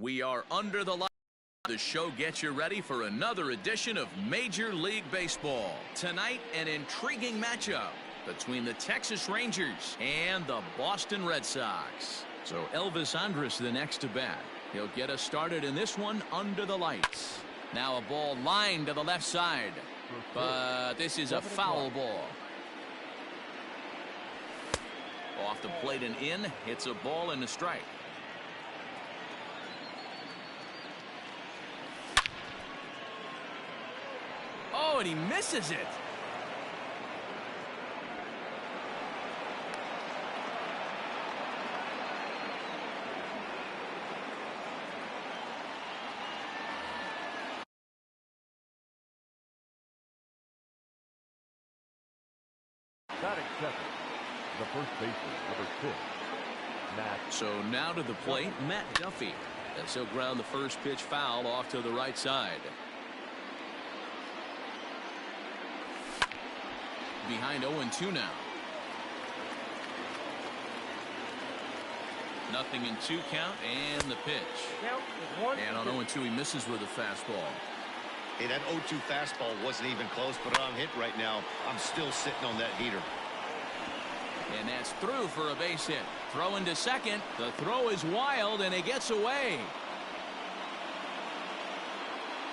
We are under the light. The show gets you ready for another edition of Major League Baseball. Tonight, an intriguing matchup between the Texas Rangers and the Boston Red Sox. So Elvis Andrus the next to bat. He'll get us started in this one under the lights. Now a ball lined to the left side. But this is a foul ball. Off the plate and in. Hits a ball and a strike. Oh, and he misses it. Not accepted. The first baseman, number 6, Matt. So now to the plate, Matt Duffy. As he'll ground the first pitch foul off to the right side. Behind 0-2 now. Nothing in 2 count and the pitch. And on 0-2 he misses with a fastball. Hey, that 0-2 fastball wasn't even close, but on hit right now, I'm still sitting on that heater. And that's through for a base hit. Throw into second. The throw is wild and it gets away.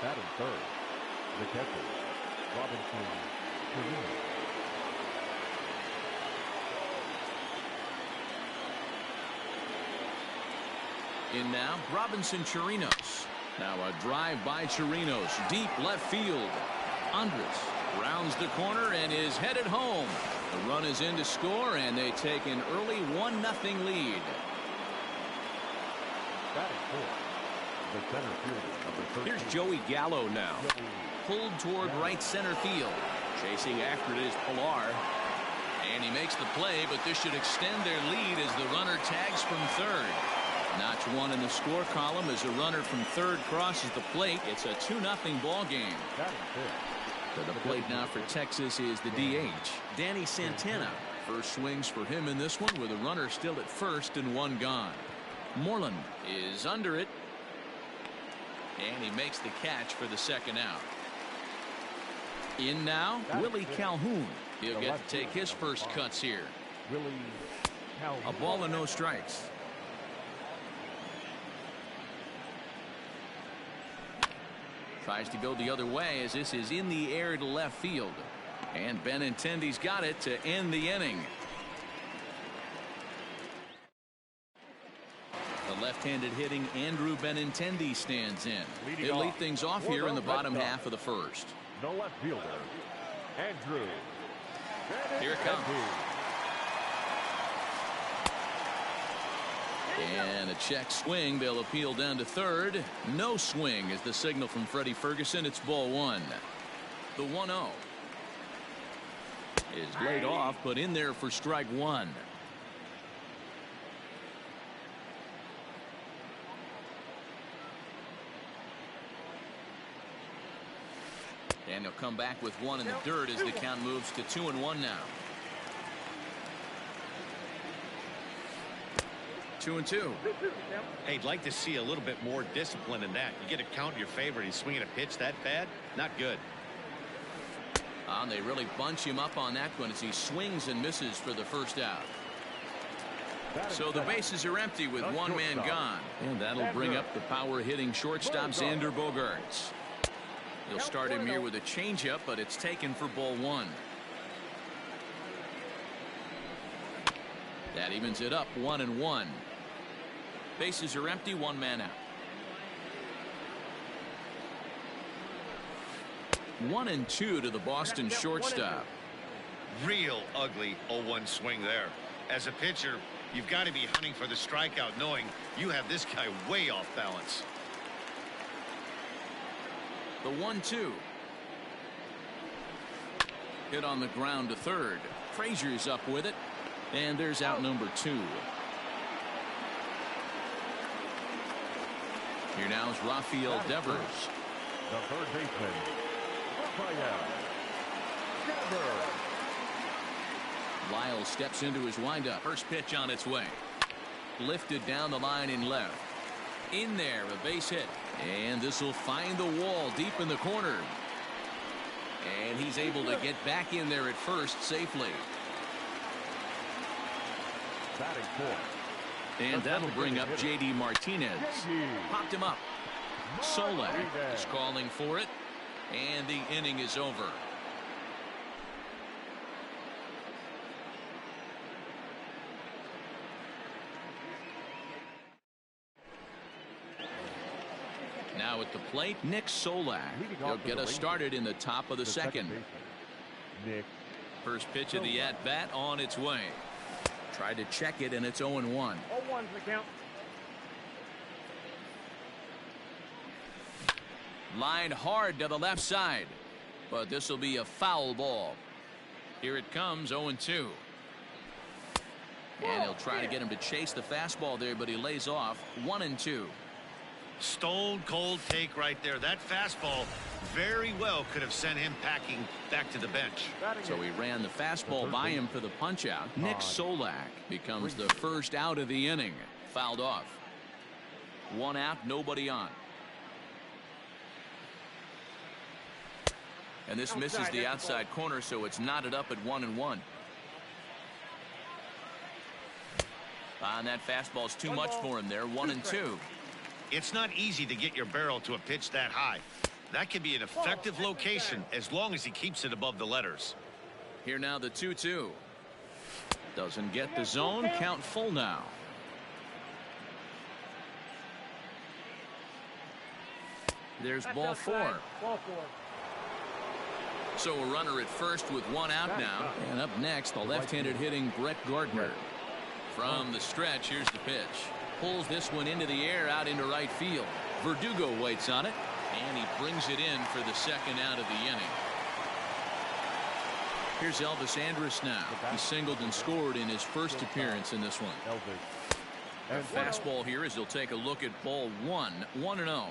Batting third, the catcher, Robinson Chirinos. In now, Robinson Chirinos. Now a drive by Chirinos, deep left field. Andrus rounds the corner and is headed home. The run is in to score, and they take an early 1-0 lead. Batting fourth, the center fielder, number 13. Here's Joey Gallo now. Pulled toward right center field. Chasing after it is Pilar. And he makes the play, but this should extend their lead as the runner tags from third. Notch one in the score column as a runner from third crosses the plate. It's a 2-0 ball game. To the plate now for Texas is the DH, Danny Santana. First swings for him in this one with a runner still at first and 1 gone. Moreland is under it. And he makes the catch for the second out. In now, Willie Calhoun. He'll get to take his first cuts here. A ball and no strikes. Tries to go the other way as this is in the air to left field. And Benintendi's got it to end the inning. The left-handed hitting Andrew Benintendi stands in. He'll lead things off here in the bottom half of the first. The left fielder, Andrew Benintendi. Here it comes. And a check swing. They'll appeal down to third. No swing is the signal from Freddie Ferguson. It's ball 1. The 1-0 is laid off, but in there for strike 1. And he'll come back with 1 in the dirt as the count moves to 2-1 now. 2-2. Hey, I'd like to see a little bit more discipline in that. You get a count in your favor and he's swinging a pitch that bad. Not good. They really bunch him up on that one as he swings and misses for the first out. So the bases are empty with 1 man gone. And that'll bring up the power hitting shortstop Xander Bogaerts. He'll start him here with a changeup, but it's taken for ball 1. That evens it up 1-1. Bases are empty, 1 man out. 1-2 to the Boston shortstop. Real ugly 0-1 swing there. As a pitcher, you've got to be hunting for the strikeout, knowing you have this guy way off balance. The 1-2. Hit on the ground to third. Frazier's up with it. And there's out number 2. Here now is Rafael Devers. The third baseman, Rafael Devers. Lyle steps into his windup. First pitch on its way. Lifted down the line in left. In there, a base hit. And this will find the wall deep in the corner. And he's able to get back in there at first safely. Batting fourth. And that'll bring up J.D. Martinez. Popped him up. Solak is calling for it. And the inning is over. Now at the plate, Nick Solak. He'll get us started in the top of the second. Nick. First pitch of the at-bat on its way. Tried to check it, and it's 0-1. 0-1's the count. Lined hard to the left side. But this will be a foul ball. Here it comes, 0-2. And he'll try to get him to chase the fastball there, but he lays off. 1-2. Stone cold take right there. That fastball very well could have sent him packing back to the bench. So he ran the fastball by him for the punch out. Nick Solak becomes the first out of the inning. Fouled off. 1 out, nobody on. And this misses the outside corner, so it's knotted up at 1-1. And that fastball's too much for him there. 1-2. It's not easy to get your barrel to a pitch that high. That can be an effective location as long as he keeps it above the letters. Here now the 2-2. Doesn't get the zone. Count full now. There's ball 4. Ball 4. So a runner at first with 1 out now. And up next, the left-handed hitting Brett Gardner. From the stretch, here's the pitch. Pulls this one into the air out into right field. Verdugo waits on it, and he brings it in for the second out of the inning. Here's Elvis Andrus now. He singled and scored in his first appearance in this one. A fastball here as he'll take a look at ball 1. 1-0.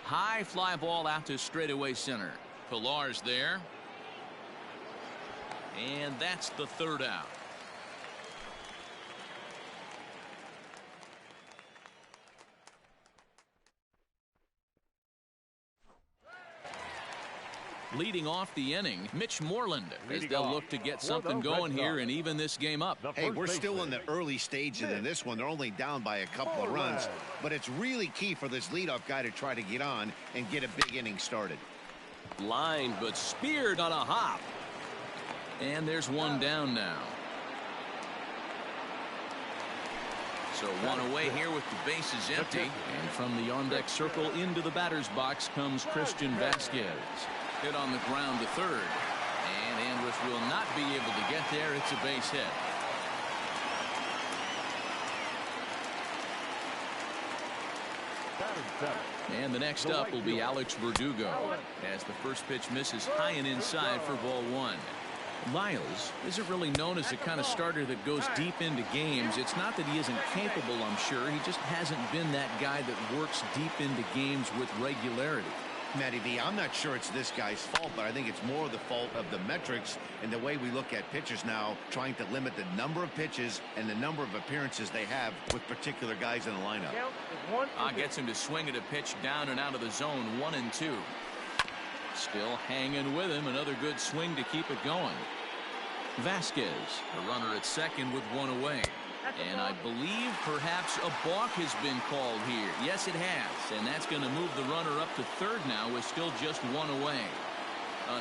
High fly ball out to straightaway center. Pilar's there. And that's the third out. Leading off the inning, Mitch Moreland, as they'll look to get something going here and even this game up. Hey, we're still in the early stages in this one. They're only down by a couple of runs, but it's really key for this leadoff guy to try to get on and get a big inning started. Lined but speared on a hop. And there's one down now. So one away here with the bases empty. And from the on-deck circle into the batter's box comes Christian Vasquez. Hit on the ground to third. And Andrus will not be able to get there. It's a base hit. And the next up will be Alex Verdugo as the first pitch misses high and inside for ball 1. Lyles isn't really known as the kind of starter that goes deep into games. It's not that he isn't capable, I'm sure. He just hasn't been that guy that works deep into games with regularity. Matty V, I'm not sure it's this guy's fault, but I think it's more the fault of the metrics and the way we look at pitchers now, trying to limit the number of pitches and the number of appearances they have with particular guys in the lineup. Gets him to swing at a pitch down and out of the zone. 1-2. Still hanging with him. Another good swing to keep it going. Vasquez, the runner at second with 1 away. And I believe perhaps a balk has been called here. Yes, it has. And that's going to move the runner up to third now with still just 1 away.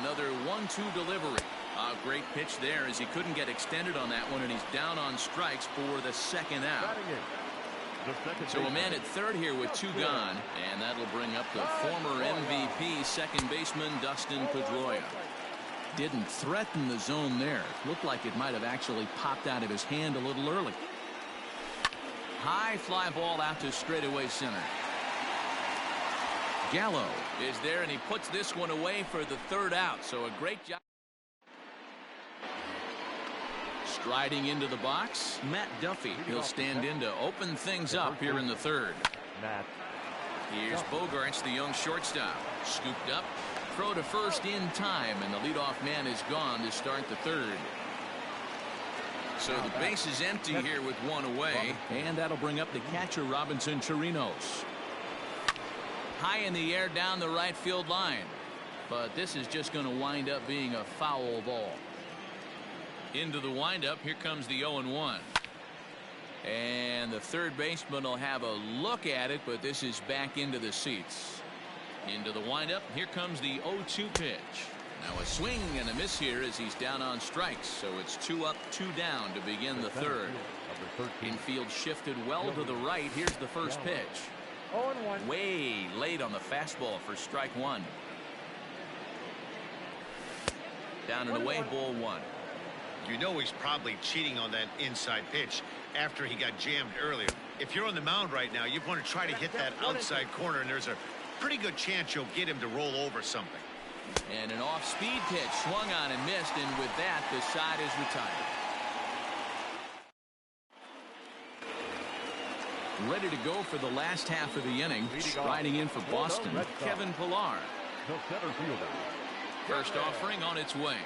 Another 1-2 delivery. A great pitch there as he couldn't get extended on that one, and he's down on strikes for the second out. So a man at third here with 2 gone, and that'll bring up the former MVP second baseman Dustin Pedroia. Didn't threaten the zone there. Looked like it might have actually popped out of his hand a little early. High fly ball out to straightaway center. Gallo is there, and he puts this one away for the third out. So a great job. Striding into the box, Matt Duffy. He'll stand in to open things up here in the third. Here's Bogaerts, the young shortstop. Scooped up. Throw to first in time, and the leadoff man is gone to start the third. So the base is empty here with one away, and that'll bring up the catcher, Robinson Chirinos. High in the air down the right field line, but this is just going to wind up being a foul ball. Into the windup, here comes the 0-1. And the third baseman will have a look at it, but this is back into the seats. Into the windup, here comes the 0-2 pitch. Now a swing and a miss here as he's down on strikes, so it's 2 up, 2 down to begin the third. Infield shifted well to the right. Here's the first pitch. Way late on the fastball for strike one. Down and away, ball one. You know he's probably cheating on that inside pitch after he got jammed earlier. If you're on the mound right now, you want to try to hit that outside corner, and there's a pretty good chance you'll get him to roll over something. And an off-speed pitch swung on and missed, and with that, the side is retired. Ready to go for the last half of the inning. Striding in for Boston, Kevin Pillar. First offering on its way.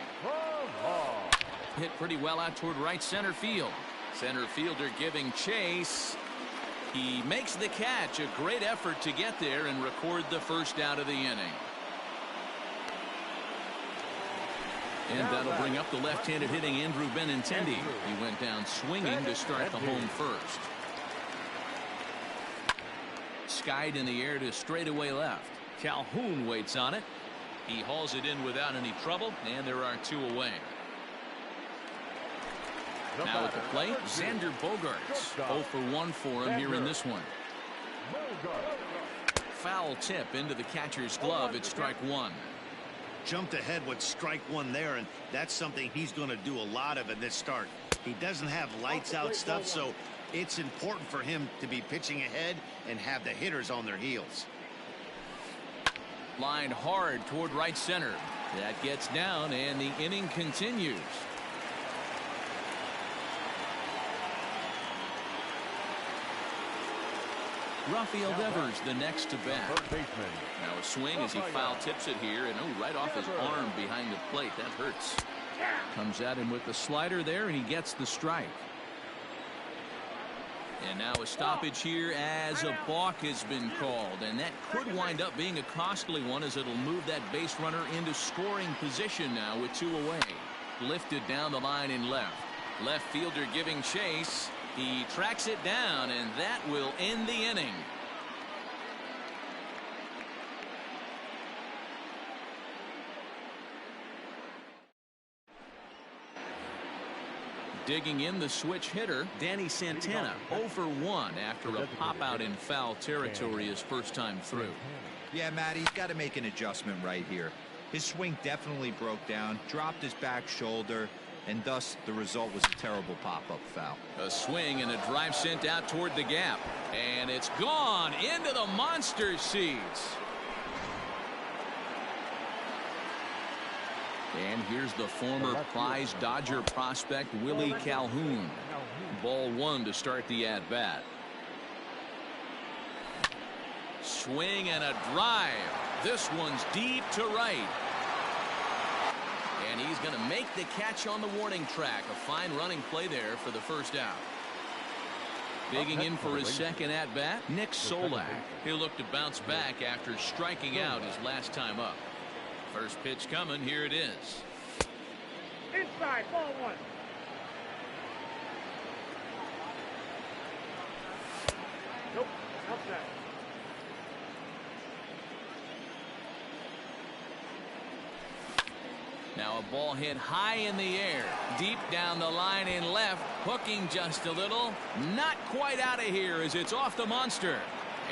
Hit pretty well out toward right center field. Center fielder giving chase. He makes the catch. A great effort to get there and record the first out of the inning. And that'll bring up the left-handed hitting Andrew Benintendi. He went down swinging to start the home first. Skied in the air to straightaway left. Calhoun waits on it. He hauls it in without any trouble, and there are 2 away. Now at the plate, Xander Bogaerts. 0 for 1 for him here in this one. Foul tip into the catcher's glove. It's strike one. Jumped ahead with strike one there, and that's something he's going to do a lot of in this start. He doesn't have lights out stuff, so it's important for him to be pitching ahead and have the hitters on their heels. Lined hard toward right center. That gets down, and the inning continues. Rafael Devers the next to bat. Now a swing as he foul tips it here, and right off his arm behind the plate. That hurts. Comes at him with the slider there, and he gets the strike. And now a stoppage here as a balk has been called, and that could wind up being a costly one as it'll move that base runner into scoring position now with 2 away. Lifted down the line in left. Left fielder giving chase. He tracks it down, and that will end the inning. Digging in the switch hitter, Danny Santana, 0 for 1 after a pop-out in foul territory his first time through. Yeah, Matt, he's got to make an adjustment right here. His swing definitely broke down, dropped his back shoulder, and thus the result was a terrible pop-up foul. A swing and a drive sent out toward the gap, and it's gone into the monster seats. And here's the former prize Dodger prospect Willie Calhoun. Ball one to start the at-bat. Swing and a drive. This one's deep to right. And he's going to make the catch on the warning track. A fine running play there for the first out. Digging in for his second at-bat, Nick Solak. He'll look to bounce back after striking out his last time up. First pitch coming. Here it is. Inside, ball one. Nope, outside. Now a ball hit high in the air, deep down the line in left, hooking just a little. Not quite out of here as it's off the monster.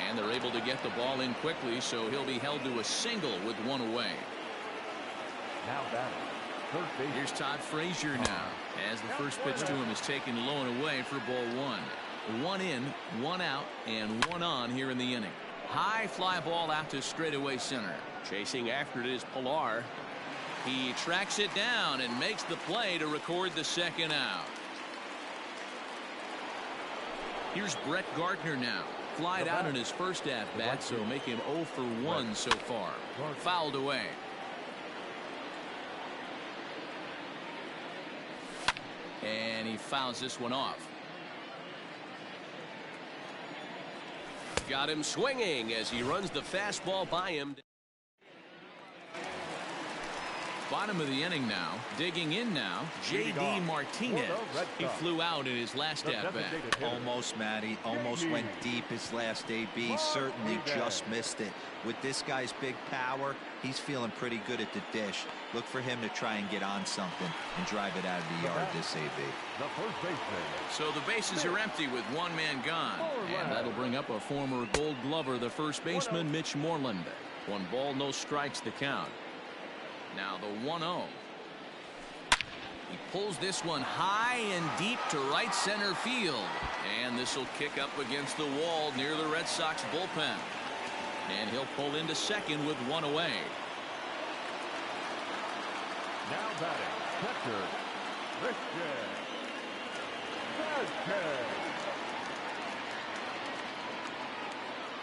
And they're able to get the ball in quickly, so he'll be held to a single with 1 away. Now batting, third base. Here's Todd Frazier now, as the first pitch to him is taken low and away for ball 1. 1 in, 1 out, and 1 on here in the inning. High fly ball out to straightaway center. Chasing after it is Pillar. He tracks it down and makes the play to record the second out. Here's Brett Gardner now. Flied out in his first at-bat, so make him 0 for 1 so far. Fouled away. And he fouls this one off. Got him swinging as he runs the fastball by him. Bottom of the inning now. Digging in now, J.D. Martinez. He flew out in his last at-bat. Almost, Matty. Almost went deep his last AB. Certainly just missed it. With this guy's big power, he's feeling pretty good at the dish. Look for him to try and get on something and drive it out of the yard this AB. The first baseman. So the bases are empty with one man gone. And that'll bring up a former Gold Glover, the first baseman, Mitch Moreland. 1 ball, no strikes the count. Now the 1-0. He pulls this one high and deep to right center field. And this will kick up against the wall near the Red Sox bullpen. And he'll pull into second with 1 away. Now batting, catcher, Christian Vasquez.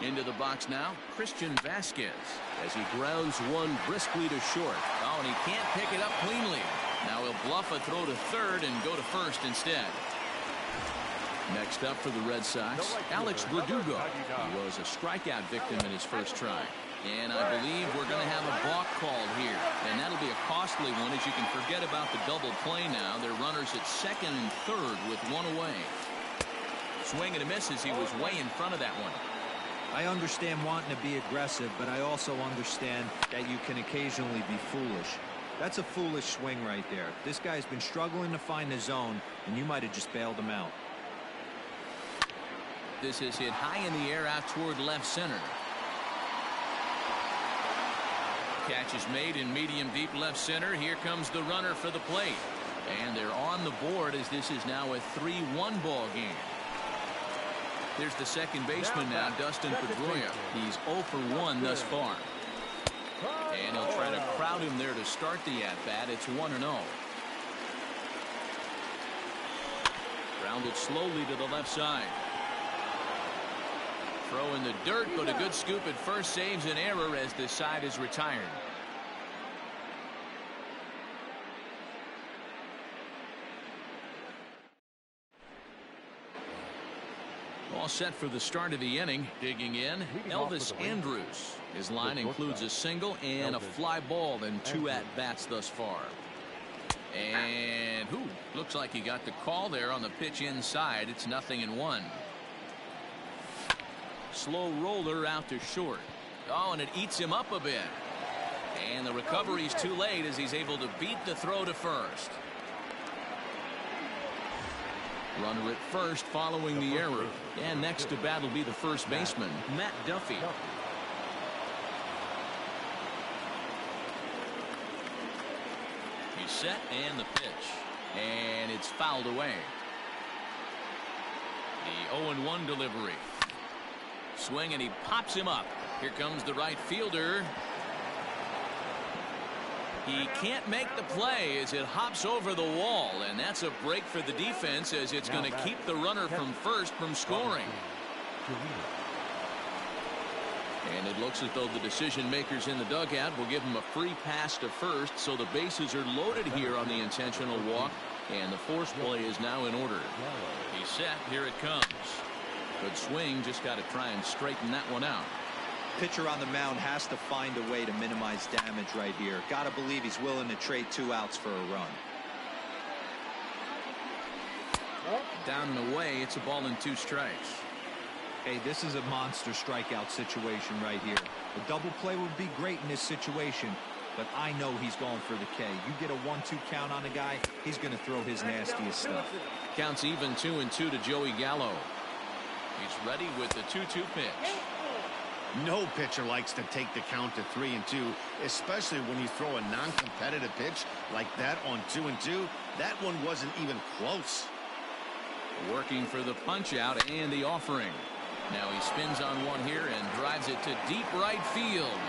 Into the box now, Christian Vasquez, as he grounds one briskly to short. Oh, and he can't pick it up cleanly. Now he'll bluff a throw to third and go to first instead. Next up for the Red Sox, Alex Verdugo. He was a strikeout victim in his first try. And I believe we're going to have a balk called here. And that'll be a costly one, as you can forget about the double play now. They're runners at second and third with 1 away. Swing and a miss as he was way in front of that one. I understand wanting to be aggressive, but I also understand that you can occasionally be foolish. That's a foolish swing right there. This guy's been struggling to find the zone, and you might have just bailed him out. This is hit high in the air out toward left center. Catch is made in medium deep left center. Here comes the runner for the plate. And they're on the board as this is now a 3-1 ball game. There's the second baseman now, Dustin Pedroia. He's 0 for 1 thus far. And he'll try to crowd him there to start the at-bat. It's 1-0. Grounded slowly to the left side. Throw in the dirt, but a good scoop at first saves an error as this side is retired. All set for the start of the inning. Digging in, Elvis Andrus. His line includes a single and a fly ball in 2 at-bats thus far. And looks like he got the call there on the pitch inside. It's 0-1. Slow roller out to short. Oh, and it eats him up a bit. And the recovery's too late as he's able to beat the throw to first. Runner at first following the error. And next to bat will be the first baseman, Matt Duffy. He's set and the pitch. And it's fouled away. The 0-1 delivery. Swing and he pops him up. Here comes the right fielder. He can't make the play as it hops over the wall, and that's a break for the defense as it's going to keep the runner from first from scoring. And it looks as though the decision makers in the dugout will give him a free pass to first, so the bases are loaded here on the intentional walk, and the force play is now in order. He's set. Here it comes. Good swing. Just got to try and straighten that one out. Pitcher on the mound has to find a way to minimize damage right here. Gotta believe he's willing to trade 2 outs for a run. Down and away. It's a ball and 2 strikes. Hey, this is a monster strikeout situation right here. A double play would be great in this situation, but I know he's going for the K. You get a 1-2 count on a guy, he's going to throw his nastiest stuff. Counts even 2-2 to Joey Gallo. He's ready with the 2-2 pitch. No pitcher likes to take the count to 3-2, especially when you throw a non-competitive pitch like that on 2-2. That one wasn't even close. Working for the punch out and the offering. Now he spins on one here and drives it to deep right field.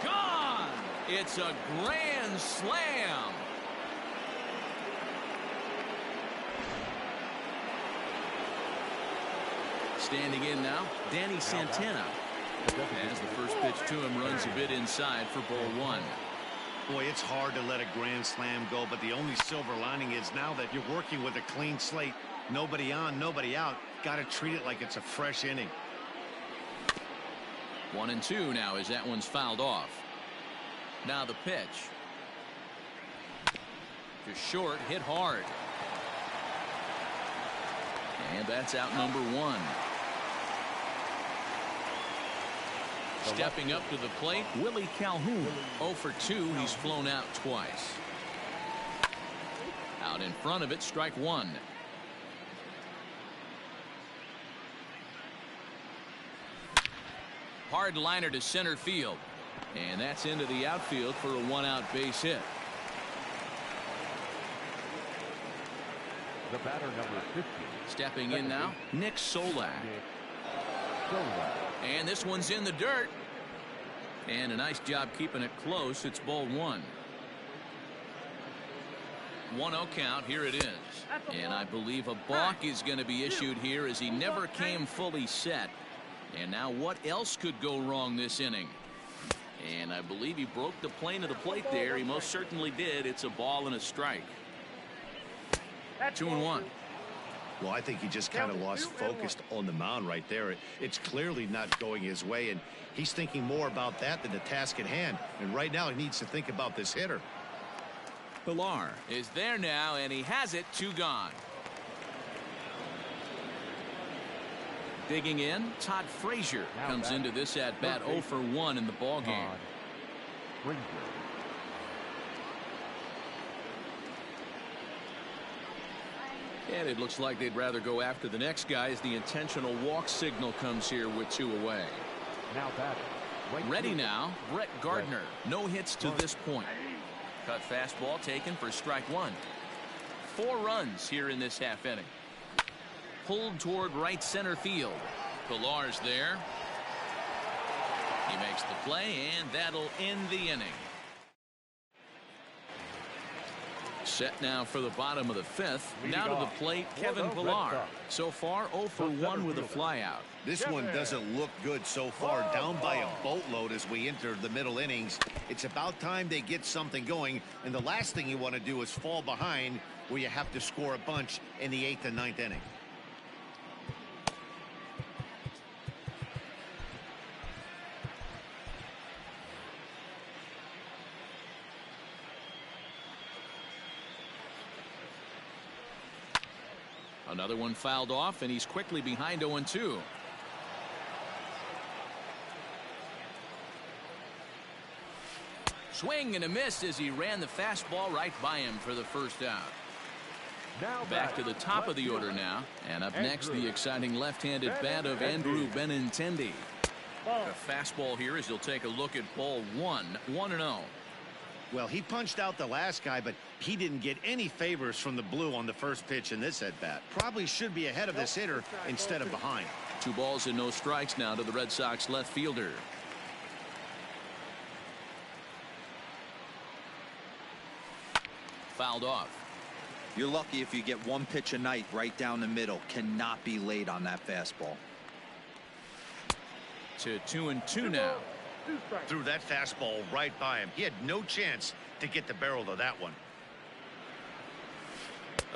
Gone! It's a grand slam. Standing in now, Danny Santana. As the first pitch to him runs a bit inside for ball 1. Boy, it's hard to let a grand slam go, but the only silver lining is now that you're working with a clean slate. Nobody on, nobody out. Got to treat it like it's a fresh inning. 1-2 now as that one's fouled off. Now the pitch. Just short, hit hard. And that's out number one. Stepping up to the plate, Willie Calhoun. 0 for 2. He's flown out twice. Out in front of it, strike one. Hard liner to center field. And that's into the outfield for a one-out base hit. The batter, number 50. Stepping in now, Nick Solak. And this one's in the dirt. And a nice job keeping it close. It's ball one. 1-0 count. Here it is. And I believe a balk is going to be issued here as he never came fully set. And now what else could go wrong this inning? And I believe he broke the plane of the plate there. He most certainly did. It's a ball and a strike. 2-1. Well, I think he just kind of lost focus on the mound right there. It's clearly not going his way, and he's thinking more about that than the task at hand. And right now he needs to think about this hitter. Pilar is there now, and he has it. 2 gone. Digging in, Todd Frazier comes into this at bat 0 for 1 in the ball game. And it looks like they'd rather go after the next guy as the intentional walk signal comes here with 2 away. Now back. Ready now, Brett Gardner. No hits to this point. Cut fastball taken for strike one. 4 runs here in this half inning. Pulled toward right center field. Pilar's there. He makes the play, and that'll end the inning. Set now for the bottom of the 5th. Now to the plate, Kevin Pilar. So far 0 for 1 with a flyout. This one doesn't look good so far. Down by a boatload as we enter the middle innings. It's about time they get something going, and the last thing you want to do is fall behind where you have to score a bunch in the 8th and 9th inning. Another one fouled off, and he's quickly behind 0-2. Swing and a miss as he ran the fastball right by him for the first out. Back to the top of the order now, and up next the exciting left-handed bat of Andrew Benintendi. A fastball here as he'll take a look at ball 1. 1-0. Well, he punched out the last guy, but he didn't get any favors from the blue on the first pitch in this at-bat. Probably should be ahead of this hitter instead of behind. 2 balls and no strikes now to the Red Sox left fielder. Fouled off. You're lucky if you get 1 pitch a night right down the middle. Cannot be late on that fastball. To 2-2 now. Threw that fastball right by him. He had no chance to get the barrel of that one.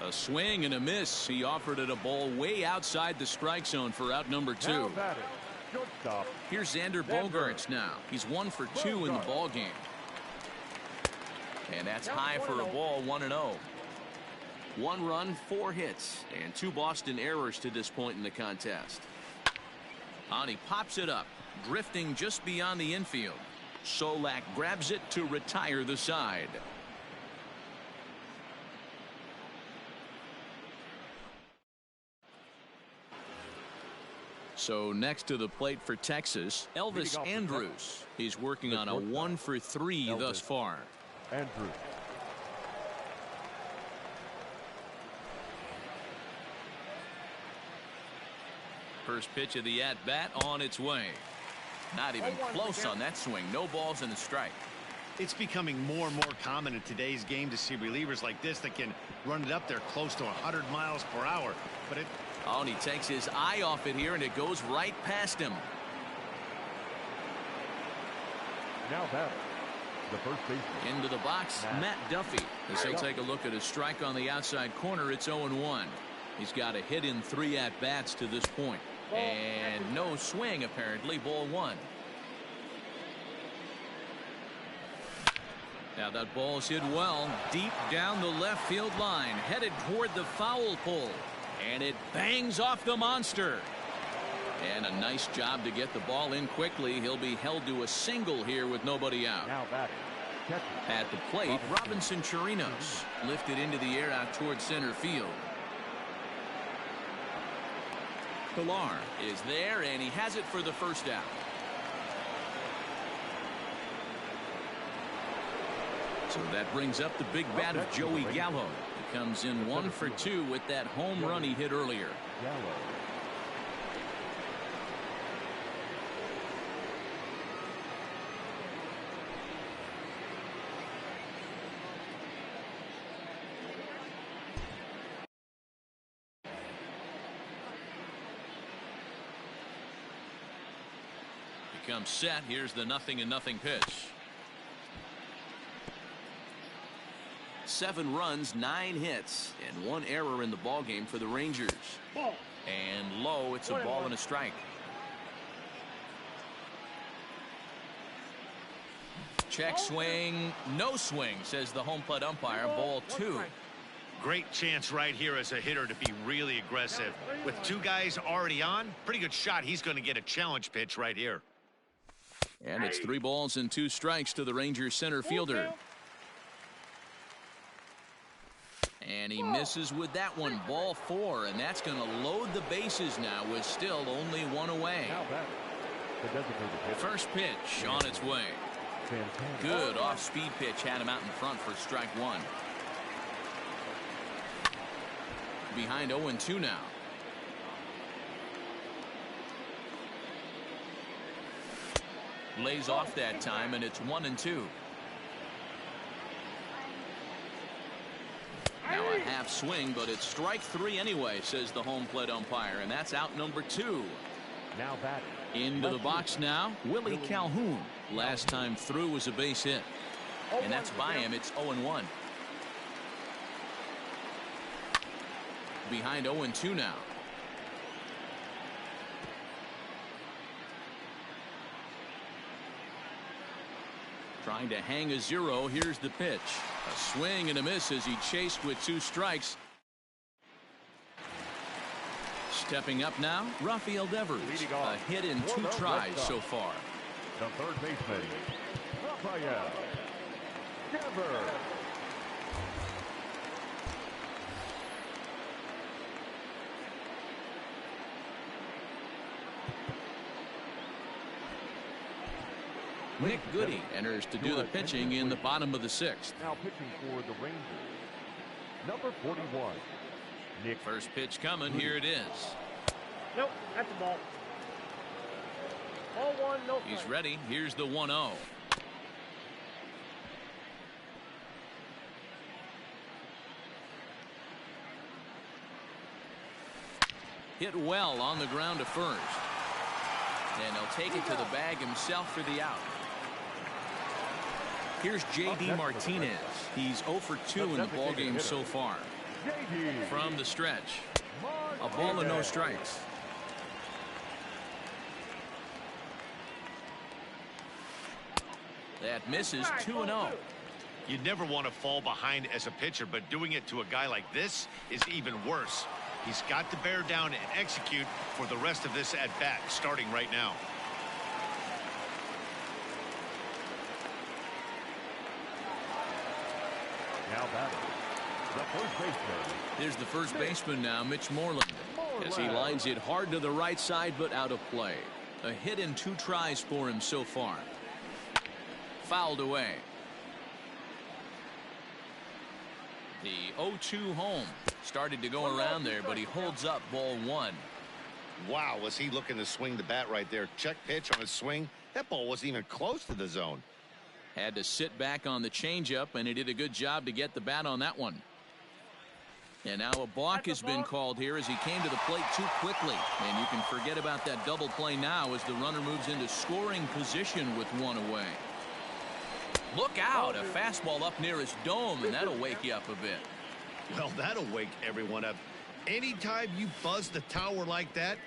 A swing and a miss. He offered it a ball way outside the strike zone for out number 2. Here's Xander Bogaerts now. He's 1 for 2 in the ball game. And that's high for a ball. 1-0. 1 run, 4 hits, and 2 Boston errors to this point in the contest. And he pops it up, drifting just beyond the infield. Solak grabs it to retire the side. So next to the plate for Texas, Elvis Andrus. He's working on a 1 for 3 thus far. Andrus. First pitch of the at-bat on its way. Not even close on that swing. No balls and a strike. It's becoming more and more common in today's game to see relievers like this that can run it up there close to 100 miles per hour. But it. Oh, and he takes his eye off it here, and it goes right past him. Now batter, the first baseman. Into the box, Matt Duffy. As he'll take a look at a strike on the outside corner, it's 0-1. He's got a hit in 3 at-bats to this point. And no swing, apparently. Ball 1. Now that ball's hit well, deep down the left field line, headed toward the foul pole. And it bangs off the monster. And a nice job to get the ball in quickly. He'll be held to a single here with nobody out. Now batting. Catcher. At the plate, Robinson Chirinos lifted into the air out toward center field. Pilar is there, and he has it for the first out. So that brings up the big bat of Joey Gallo. He comes in 1 for 2 with that home run he hit earlier. Gallo. Comes set. Here's the 0-0 pitch. 7 runs, 9 hits, and 1 error in the ball game for the Rangers. Ball. And low, it's a ball and a strike. Check swing, no swing, says the home plate umpire. Ball 2. Great chance right here as a hitter to be really aggressive. With 2 guys already on, pretty good shot. He's going to get a challenge pitch right here. And it's 3 balls and 2 strikes to the Rangers center fielder. And he misses with that one. Ball 4, and that's going to load the bases now with still only 1 away. Now batting. The designated hitter. First pitch on its way. Santana. Good off-speed pitch had him out in front for strike 1. Behind 0-2 now. Lays off that time, and it's 1-2. Now a half swing, but it's strike 3 anyway, says the home plate umpire, and that's out number 2. Now batting. Into the box now, Willie Calhoun. Last time through was a base hit, and that's by him. It's 0-1. Behind 0-2 now. Trying to hang a 0. Here's the pitch. A swing and a miss as he chased with 2 strikes. Stepping up now, Rafael Devers. A hit in 2 tries so far. The third baseman, Rafael Devers. Nick Goody enters to do the pitching in the bottom of the 6th. Now pitching for the Rangers, number 41, Nick. First pitch coming. Here it is. Nope, that's a ball. Ball 1, no. He's ready. Here's the 1-0. Hit well on the ground to first. And he'll take it to the bag himself for the out. Here's J.D. Martinez. He's 0 for 2 in the ballgame so far. From the stretch, a ball and no strikes. That misses. 2-0. You never want to fall behind as a pitcher, but doing it to a guy like this is even worse. He's got to bear down and execute for the rest of this at bat, starting right now. Now batting, the first baseman. There's the first baseman now, Mitch Moreland, as he lines it hard to the right side, but out of play. A hit in 2 tries for him so far. Fouled away. The 0-2 home started to go around there, but he holds up. Ball 1. Wow, was he looking to swing the bat right there? Check pitch on his swing. That ball wasn't even close to the zone. Had to sit back on the changeup, and he did a good job to get the bat on that one. And now a balk has been called here as he came to the plate too quickly. And you can forget about that double play now as the runner moves into scoring position with 1 away. Look out, a fastball up near his dome, and that'll wake you up a bit. Well, that'll wake everyone up. Anytime you buzz the tower like that,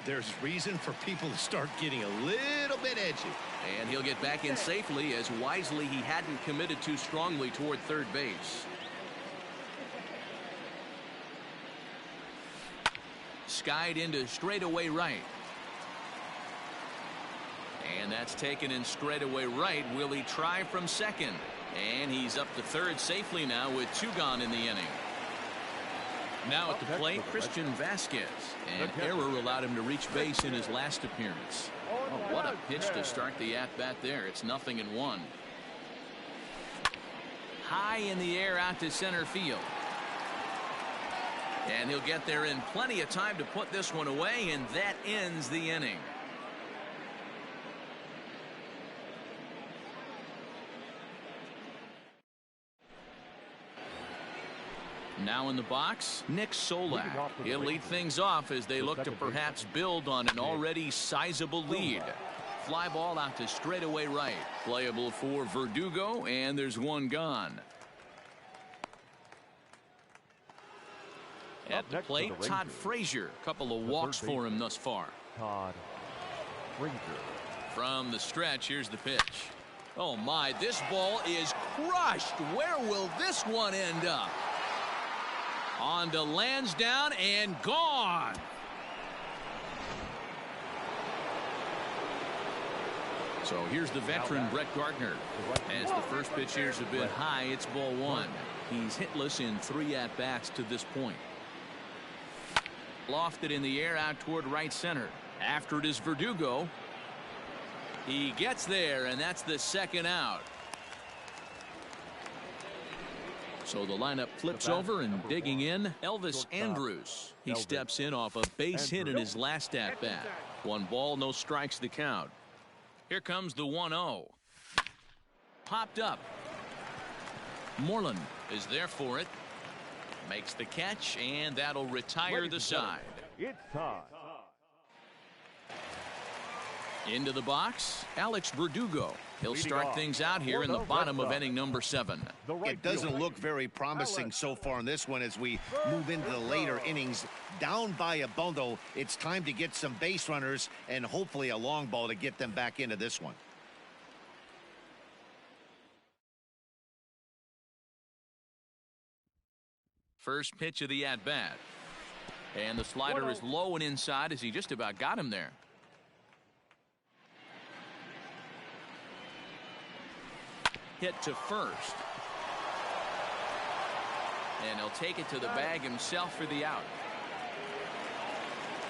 there's reason for people to start getting a little bit edgy. And he'll get back in safely, as wisely he hadn't committed too strongly toward third base. Skied into straightaway right. And that's taken in straightaway right. Will he try from second? And he's up to third safely now with 2 gone in the inning. Now at the plate, Christian Vasquez. An error allowed him to reach base in his last appearance. Oh, what a pitch to start the at-bat there. It's 0-1. High in the air out to center field. And he'll get there in plenty of time to put this one away, and that ends the inning. Now in the box, Nick Solak. He'll lead things off as they look to perhaps build on an already sizable lead. Fly ball out to straightaway right. Playable for Verdugo, and there's 1 gone. At the plate, Todd Frazier. Couple of walks for him thus far. Todd Frazier. From the stretch, here's the pitch. Oh my, this ball is crushed. Where will this one end up? On to Lansdowne and gone. So here's the veteran Brett Gardner. As the first pitch here's a bit high, it's ball 1. He's hitless in 3 at-bats to this point. Lofted in the air out toward right center. After it is Verdugo. He gets there, and that's the 2nd out. So the lineup flips over, and digging in, Elvis Andrus. He steps in off a base hit in his last at-bat. 1 ball, no strikes to count. Here comes the 1-0. Popped up. Moreland is there for it. Makes the catch, and that'll retire the side. It's time. Into the box, Alex Verdugo. He'll start things out here in the bottom of inning number 7. It doesn't look very promising so far in this one as we move into the later innings. Down by a bundle, it's time to get some base runners and hopefully a long ball to get them back into this one. First pitch of the at-bat. And the slider is low and inside as he just about got him there. Hit to first. And he'll take it to the bag himself for the out.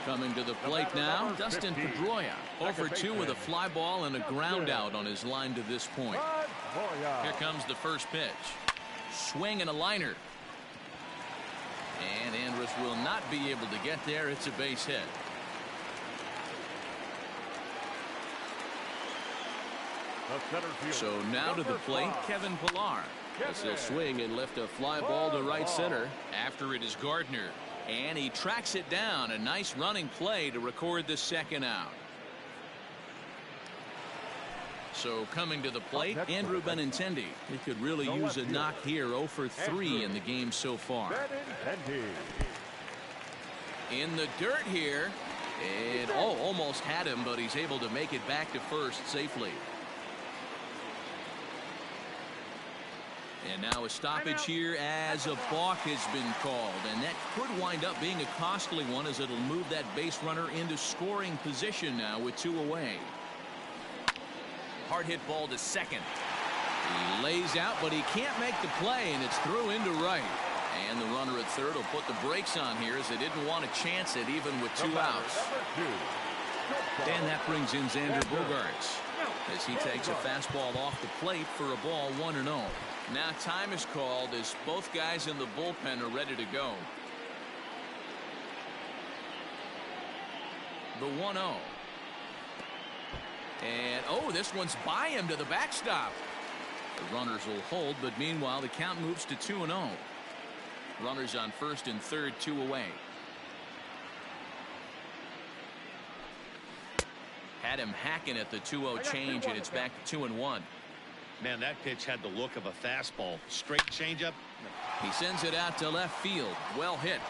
Coming to the plate now, Dustin Pedroia. 0-for-2 with a fly ball and a ground out on his line to this point. Here comes the first pitch. Swing and a liner. And Andrus will not be able to get there. It's a base hit. So now to the plate, Kevin Pillar. As he'll swing and lift a fly ball to right center. After it is Gardner. And he tracks it down. A nice running play to record the 2nd out. So coming to the plate, Andrew Benintendi. He could really use a knock here. 0-for-3 in the game so far. In the dirt here. And almost had him, but he's able to make it back to first safely. And now a stoppage here as a balk has been called. And that could wind up being a costly one as it'll move that base runner into scoring position now with 2 away. Hard hit ball to second. He lays out, but he can't make the play, and it's through into right. And the runner at third will put the brakes on here as they didn't want to chance it even with 2 outs. And that brings in Xander Bogaerts as he takes a fastball off the plate for a ball 1-0. Now time is called as both guys in the bullpen are ready to go. The 1-0. And this one's by him to the backstop. The runners will hold, but meanwhile the count moves to 2-0. Runners on first and third, 2 away. Had him hacking at the 2-0 change, and it's back to 2-1. Man, that pitch had the look of a fastball. Straight changeup. He sends it out to left field. Well hit.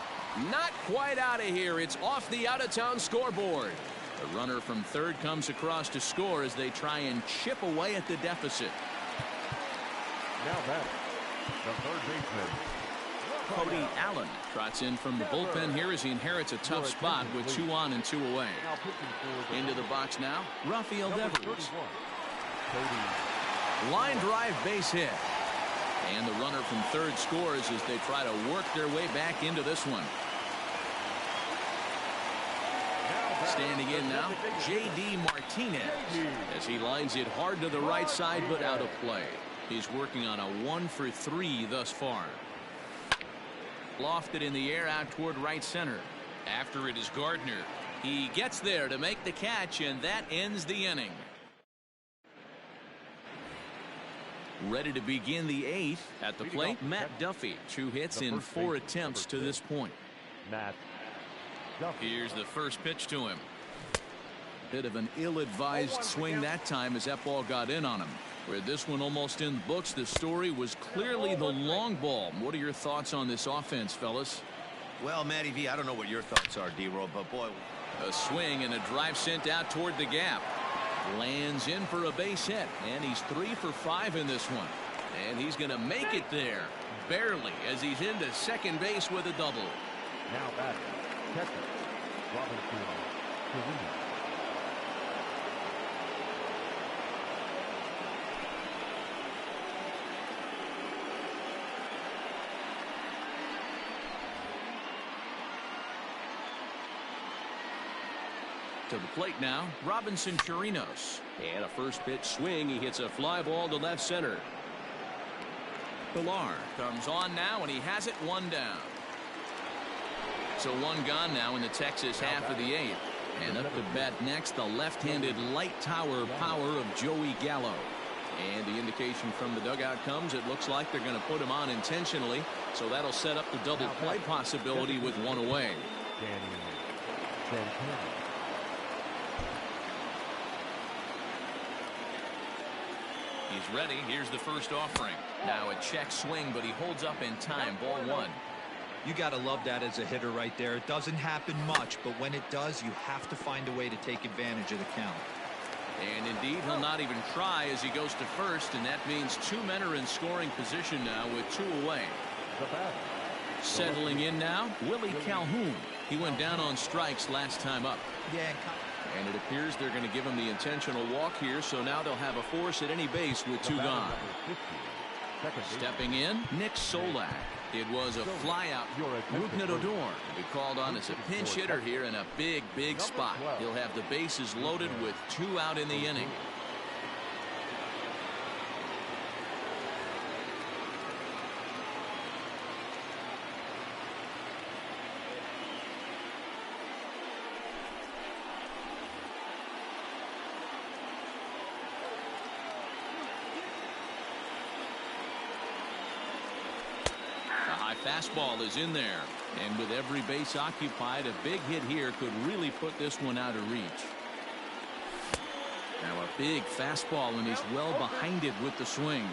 Not quite out of here. It's off the out-of-town scoreboard. The runner from third comes across to score as they try and chip away at the deficit. Now back, the third baseman, Cody Allen trots in from the bullpen here as he inherits a tough spot with 2 on and 2 away. now pitching for the Into the box now, Rafael number Devers. 31, Cody. Line drive base hit. And the runner from third scores as they try to work their way back into this one. Standing in now, J.D. Martinez as he lines it hard to the right side but out of play. He's working on a 1 for 3 thus far. Lofted in the air out toward right center. After it is Gardner. He gets there to make the catch, and that ends the inning. Ready to begin the 8th. At the plate, Matt Duffy. 2 hits in 4 attempts to this point. Matt Duffy. Here's the first pitch to him. Bit of an ill-advised swing that time as that ball got in on him. Where this one almost in the books, the story was clearly the long ball. What are your thoughts on this offense, fellas? Well, Matty V, I don't know what your thoughts are, D-Roll, but boy. A swing and a drive sent out toward the gap. Lands in for a base hit, and he's 3 for 5 in this one. And he's going to make it there, barely, as he's into second base with a double. Now back, catcher, Robinson Chirinos. To the plate now, Robinson Chirinos. And a first pitch swing. He hits a fly ball to left center. Pilar comes on now, and he has it 1 down. So 1 gone now in the Texas half of the 8th. And up to bat next, the left-handed light tower power of Joey Gallo. And the indication from the dugout comes, it looks like they're going to put him on intentionally. So that'll set up the double play possibility with 1 away. Danny Santana. He's ready. Here's the first offering. Now a check swing, but he holds up in time. Ball 1. You got to love that as a hitter right there. It doesn't happen much, but when it does, you have to find a way to take advantage of the count. And indeed, he'll not even try as he goes to first, and that means 2 men are in scoring position now with 2 away. The batter. Settling in now, Willie Calhoun. He went down on strikes last time up. Yeah. And it appears they're going to give him the intentional walk here, so now they'll have a force at any base with 2 gone. Stepping in, Nick Solak. It was a flyout. Rougned Odor will be called on as a pinch hitter here in a big, big spot. He'll have the bases loaded with 2 out in the inning. Fastball is in there, and with every base occupied, a big hit here could really put this one out of reach. Now a big fastball, and he's well behind it with the swing.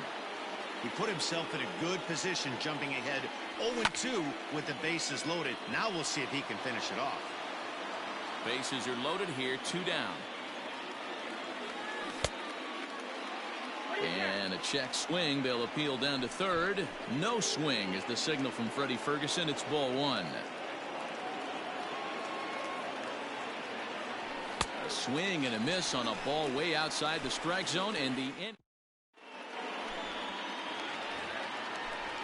He put himself in a good position, jumping ahead 0-2 with the bases loaded. Now we'll see if he can finish it off. Bases are loaded here, 2 down. And a check swing. They'll appeal down to third. No swing is the signal from Freddie Ferguson. It's ball 1. A swing and a miss on a ball way outside the strike zone, and the end.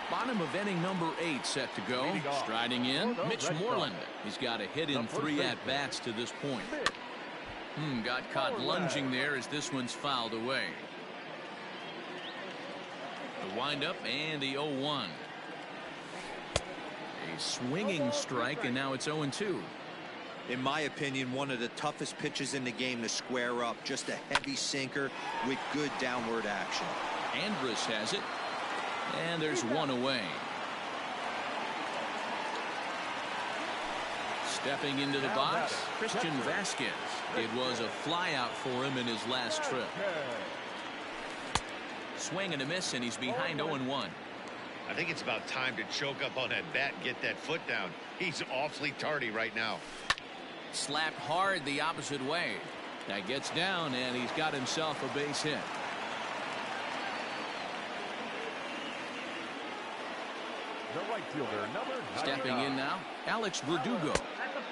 Bottom of inning number 8 set to go. Striding in, Mitch Moreland. He's got a hit in 3 at-bats to this point. Got caught lunging there as this one's fouled away. The windup and the 0-1. A swinging strike, and now it's 0-2. In my opinion, one of the toughest pitches in the game to square up. Just a heavy sinker with good downward action. Andrus has it, and there's 1 away. Stepping into the box, Christian Vasquez. It was a flyout for him in his last trip. swing and a miss, and he's behind 0-1. I think it's about time to choke up on that bat and get that foot down. He's awfully tardy right now. Slapped hard the opposite way. That gets down, and he's got himself a base hit. The right fielder, number 99. Stepping in now, Alex Verdugo.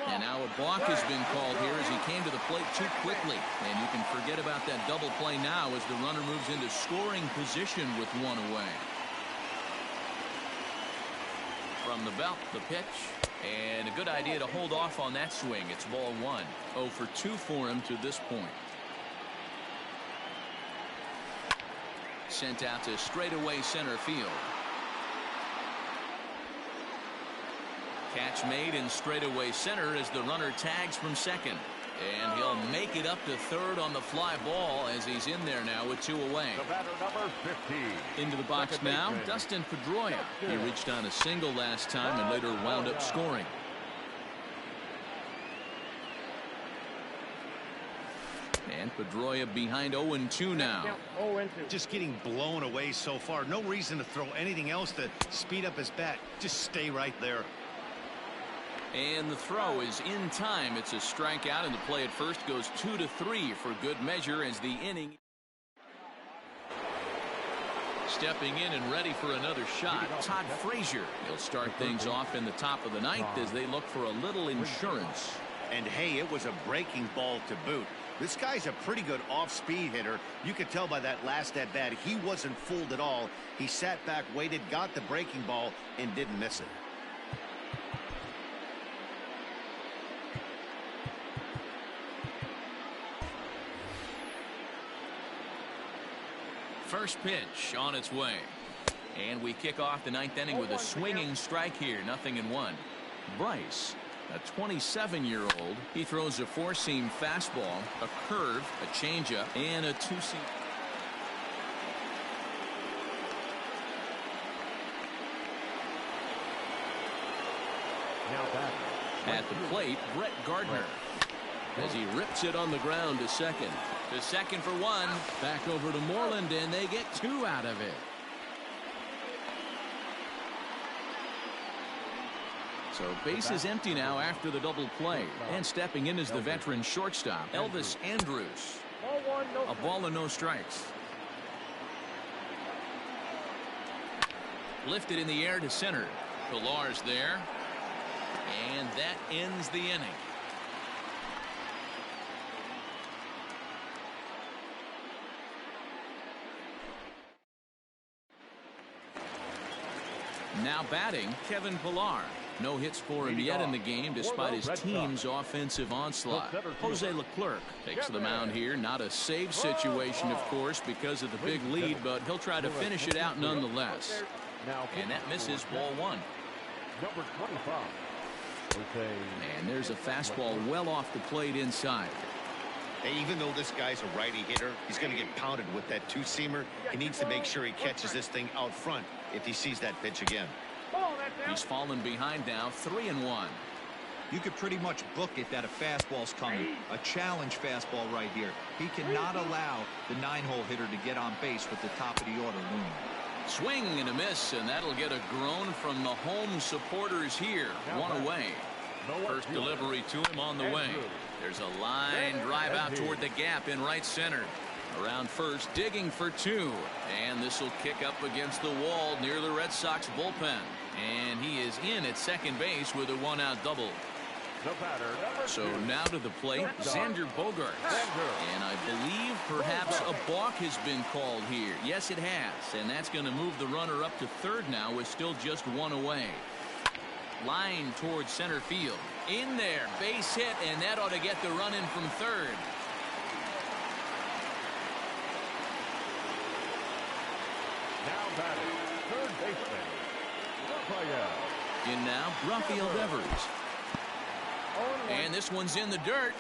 And now a balk has been called here as he came to the plate too quickly. And you can forget about that double play now as the runner moves into scoring position with one away. From the belt, the pitch. And a good idea to hold off on that swing. It's ball one. 0 for 2 for him to this point. Sent out to straightaway center field. Catch made in straightaway center as the runner tags from second. And he'll make it up to third on the fly ball as he's in there now with 2 away. The batter, number 15. Into the box now, Dustin Pedroia. He reached on a single last time and later wound up scoring. And Pedroia behind 0-2 now. Just getting blown away so far. No reason to throw anything else to speed up his bat. Just stay right there. And the throw is in time. It's a strikeout, and the play at first goes 2-3 for good measure as the inning. Stepping in and ready for another shot, Todd Frazier. He'll start things off in the top of the ninth as they look for a little insurance. And hey, it was a breaking ball to boot. This guy's a pretty good off-speed hitter. You could tell by that last at-bat he wasn't fooled at all. He sat back, waited, got the breaking ball, and didn't miss it. First pitch on its way. And we kick off the ninth inning with a swinging strike here. 0-1. Bryce, a 27-year-old. He throws a four-seam fastball, a curve, a changeup, and a two-seam. At the plate, Brett Gardner. As he rips it on the ground to second. To second for one. Back over to Moreland, and they get 2 out of it. So base is empty now after the double play. And stepping in is the veteran shortstop, Elvis Andrus. A ball and no strikes. Lifted in the air to center. Pilar's there. And that ends the inning. Now batting, Kevin Pillar. No hits for him yet in the game despite his team's offensive onslaught. Jose Leclerc takes the mound here. Not a save situation, of course, because of the big lead, but he'll try to finish it out nonetheless. And that misses ball one. Number 25. And there's a fastball well off the plate inside. Hey, even though this guy's a righty hitter, he's going to get pounded with that two-seamer. He needs to make sure he catches this thing out front if he sees that pitch again. He's fallen behind now, 3-1. You could pretty much book it that a fastball's coming. A challenge fastball right here. He cannot allow the 9-hole hitter to get on base with the top of the order looming. Swing and a miss, and that'll get a groan from the home supporters here. One away. First delivery to him on the way. There's a line drive out toward the gap in right center. Around first, digging for 2. And this will kick up against the wall near the Red Sox bullpen. And he is in at second base with a 1-out double. So now to the plate, Xander Bogaerts. And I believe perhaps a balk has been called here. Yes, it has. And that's going to move the runner up to third now with still just 1 away. Line towards center field. In there, base hit, and that ought to get the run in from third. Now batting, third baseman, Rafael. In now, Rafael Devers. And this one's in the dirt.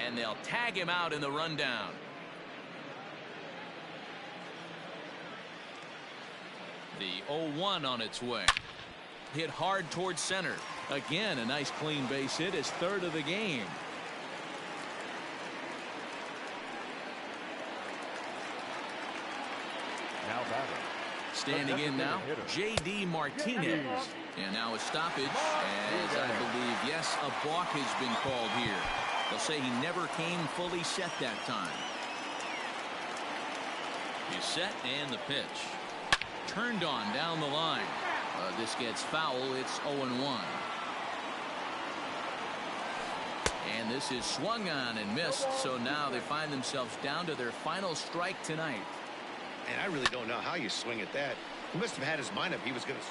And they'll tag him out in the rundown. The 0-1 on its way. hit hard towards center. Again, a nice clean base hit, his third of the game. Now batting. Standing in now, J.D. Martinez. And now a stoppage, as I believe, yes, a balk has been called here. They'll say he never came fully set that time. He's set, and the pitch. Turned on down the line. This gets foul. It's 0-1. And this is swung on and missed, so now they find themselves down to their final strike tonight. And I really don't know how you swing at that. He must have had his mind up. He was going to.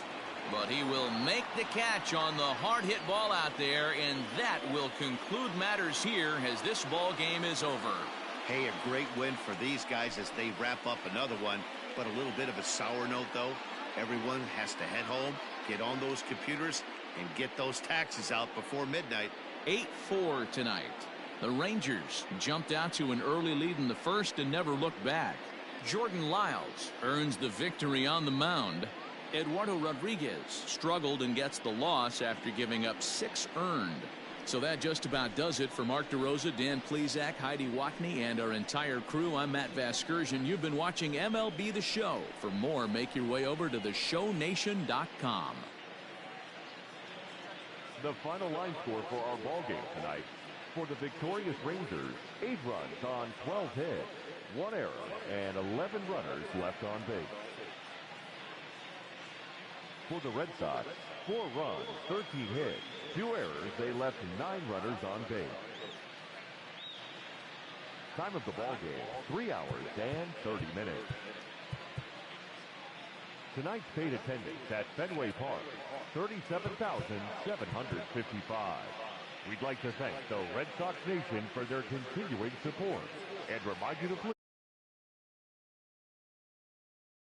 But he will make the catch on the hard hit ball out there, and that will conclude matters here as this ball game is over. Hey, a great win for these guys as they wrap up another one. But a little bit of a sour note, though. Everyone has to head home, get on those computers, and get those taxes out before midnight. 8-4 tonight. The Rangers jumped out to an early lead in the first and never looked back. Jordan Lyles earns the victory on the mound. Eduardo Rodriguez struggled and gets the loss after giving up 6 earned. So that just about does it for Mark DeRosa, Dan Plesac, Heidi Watney, and our entire crew. I'm Matt Vasgersian. You've been watching MLB The Show. For more, make your way over to theshownation.com. The final line score for our ball game tonight. For the victorious Rangers, 8 runs on 12 hits, 1 error, and 11 runners left on base. For the Red Sox, 4 runs, 13 hits, 2 errors. They left 9 runners on base. Time of the ball game, 3 hours and 30 minutes. Tonight's paid attendance at Fenway Park, 37,755. We'd like to thank the Red Sox Nation for their continuing support and remind you to please